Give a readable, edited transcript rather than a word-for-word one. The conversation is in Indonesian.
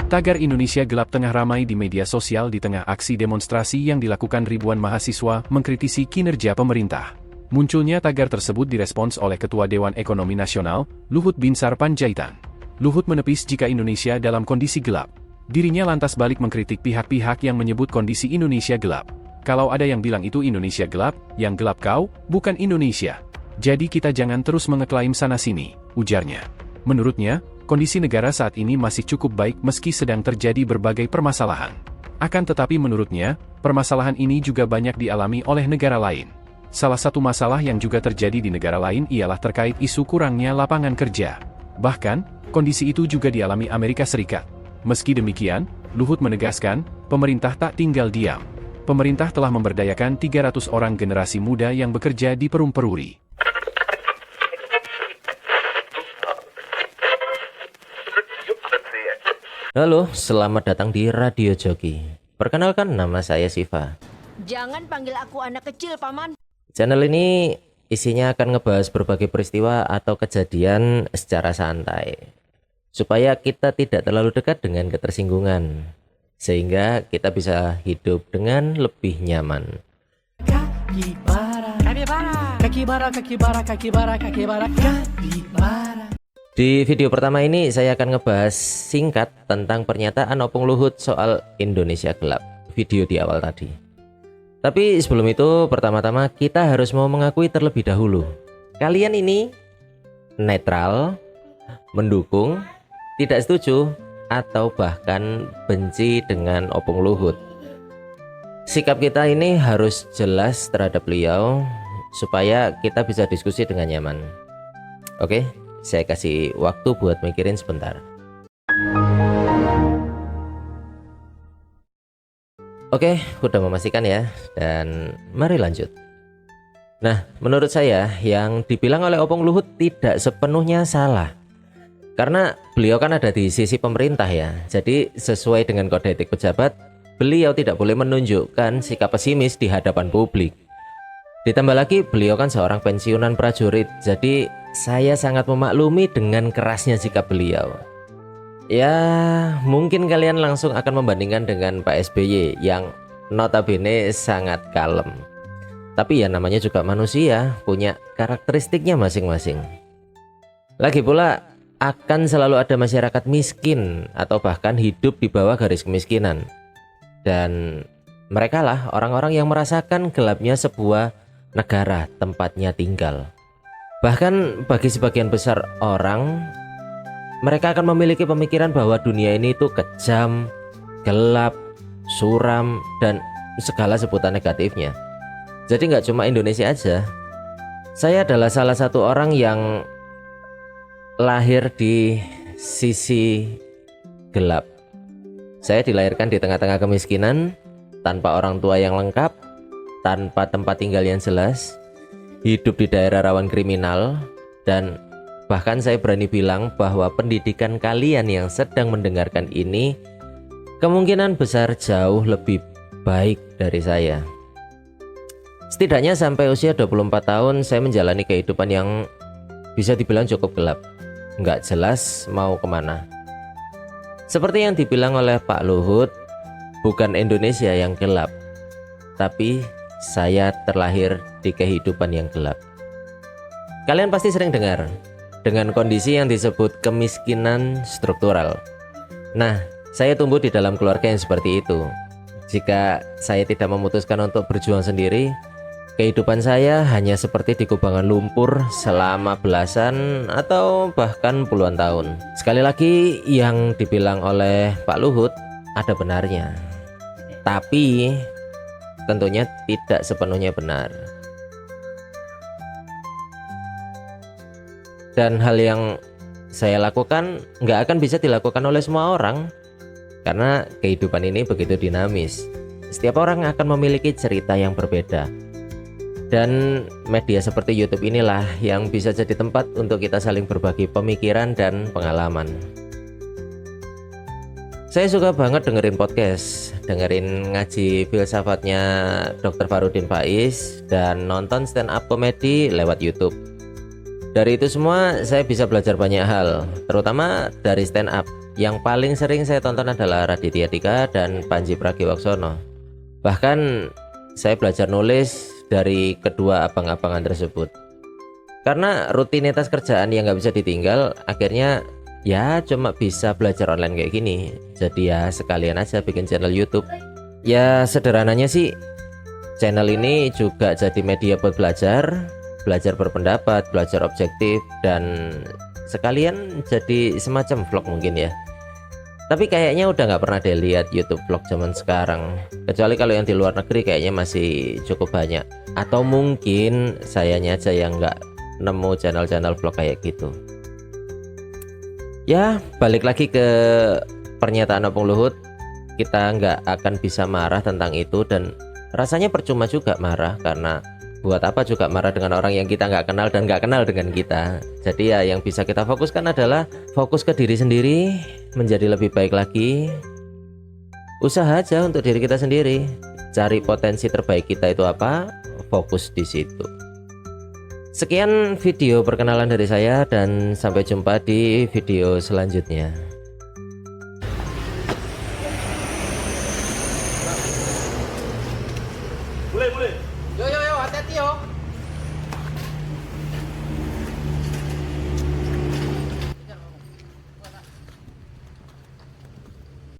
Tagar Indonesia Gelap tengah ramai di media sosial di tengah aksi demonstrasi yang dilakukan ribuan mahasiswa mengkritisi kinerja pemerintah. Munculnya tagar tersebut direspons oleh Ketua Dewan Ekonomi Nasional, Luhut Binsar Panjaitan. Luhut menepis jika Indonesia dalam kondisi gelap. Dirinya lantas balik mengkritik pihak-pihak yang menyebut kondisi Indonesia gelap. Kalau ada yang bilang itu Indonesia gelap, yang gelap kau, bukan Indonesia. Jadi kita jangan terus mengeklaim sana-sini, ujarnya. Menurutnya, kondisi negara saat ini masih cukup baik meski sedang terjadi berbagai permasalahan. Akan tetapi menurutnya, permasalahan ini juga banyak dialami oleh negara lain. Salah satu masalah yang juga terjadi di negara lain ialah terkait isu kurangnya lapangan kerja. Bahkan, kondisi itu juga dialami Amerika Serikat. Meski demikian, Luhut menegaskan, pemerintah tak tinggal diam. Pemerintah telah memberdayakan 300 orang generasi muda yang bekerja di perum-peruri. Halo, selamat datang di Radio Joki. Perkenalkan, nama saya Siva. Jangan panggil aku anak kecil, Paman. Channel ini isinya akan ngebahas berbagai peristiwa atau kejadian secara santai, supaya kita tidak terlalu dekat dengan ketersinggungan, sehingga kita bisa hidup dengan lebih nyaman. Capibara, capibara, capibara, capibara, capibara, capibara. Di video pertama ini saya akan ngebahas singkat tentang pernyataan Opung Luhut soal Indonesia gelap, video di awal tadi. Tapi sebelum itu, pertama-tama kita harus mau mengakui terlebih dahulu, kalian ini netral, mendukung, tidak setuju, atau bahkan benci dengan Opung Luhut. Sikap kita ini harus jelas terhadap beliau supaya kita bisa diskusi dengan nyaman. Oke? Saya kasih waktu buat mikirin sebentar. Oke, udah memastikan ya. Dan mari lanjut. Nah, menurut saya yang dibilang oleh Opung Luhut tidak sepenuhnya salah. Karena beliau kan ada di sisi pemerintah ya. Jadi sesuai dengan kode etik pejabat, beliau tidak boleh menunjukkan sikap pesimis di hadapan publik. Ditambah lagi beliau kan seorang pensiunan prajurit. Jadi saya sangat memaklumi dengan kerasnya sikap beliau. Ya, mungkin kalian langsung akan membandingkan dengan Pak SBY yang notabene sangat kalem. Tapi ya namanya juga manusia, punya karakteristiknya masing-masing. Lagi pula, akan selalu ada masyarakat miskin atau bahkan hidup di bawah garis kemiskinan. Dan mereka lah orang-orang yang merasakan gelapnya sebuah negara tempatnya tinggal. Bahkan bagi sebagian besar orang, mereka akan memiliki pemikiran bahwa dunia ini itu kejam, gelap, suram, dan segala sebutan negatifnya. Jadi nggak cuma Indonesia aja. Saya adalah salah satu orang yang lahir di sisi gelap. Saya dilahirkan di tengah-tengah kemiskinan, tanpa orang tua yang lengkap, tanpa tempat tinggal yang jelas, hidup di daerah rawan kriminal, dan bahkan saya berani bilang bahwa pendidikan kalian yang sedang mendengarkan ini kemungkinan besar jauh lebih baik dari saya. Setidaknya sampai usia 24 tahun saya menjalani kehidupan yang bisa dibilang cukup gelap, nggak jelas mau kemana. Seperti yang dibilang oleh Pak Luhut, bukan Indonesia yang gelap, tapi saya terlahir di kehidupan yang gelap. Kalian pasti sering dengar dengan kondisi yang disebut kemiskinan struktural. Nah, saya tumbuh di dalam keluarga yang seperti itu. Jika saya tidak memutuskan untuk berjuang sendiri, kehidupan saya hanya seperti di kubangan lumpur selama belasan atau bahkan puluhan tahun. Sekali lagi, yang dibilang oleh Pak Luhut ada benarnya. Tapi tentunya tidak sepenuhnya benar. Dan hal yang saya lakukan nggak akan bisa dilakukan oleh semua orang, karena kehidupan ini begitu dinamis. Setiap orang akan memiliki cerita yang berbeda. Dan media seperti YouTube inilah yang bisa jadi tempat untuk kita saling berbagi pemikiran dan pengalaman. Saya suka banget dengerin podcast, dengerin ngaji filsafatnya Dr. Farudin Faiz, dan nonton stand up komedi lewat YouTube. Dari itu semua saya bisa belajar banyak hal, terutama dari stand up. yang paling sering saya tonton adalah Raditya Dika dan Panji Pragiwaksono. Bahkan saya belajar nulis dari kedua abang-abangan tersebut. Karena rutinitas kerjaan yang nggak bisa ditinggal, akhirnya ya cuma bisa belajar online kayak gini. Jadi ya sekalian aja bikin channel YouTube. Ya sederhananya sih, channel ini juga jadi media buat belajar berpendapat, belajar objektif, dan sekalian jadi semacam vlog mungkin ya. Tapi kayaknya udah nggak pernah deh lihat YouTube vlog zaman sekarang, kecuali kalau yang di luar negeri kayaknya masih cukup banyak. Atau mungkin sayanya aja yang nggak nemu channel-channel vlog kayak gitu. Ya balik lagi ke pernyataan Opung Luhut, kita nggak akan bisa marah tentang itu, dan rasanya percuma juga marah, karena buat apa juga marah dengan orang yang kita nggak kenal dan nggak kenal dengan kita. Jadi ya yang bisa kita fokuskan adalah fokus ke diri sendiri, menjadi lebih baik lagi. Usaha aja untuk diri kita sendiri, cari potensi terbaik kita itu apa, fokus di situ. Sekian video perkenalan dari saya, dan sampai jumpa di video selanjutnya. Yo, hati-hati yo.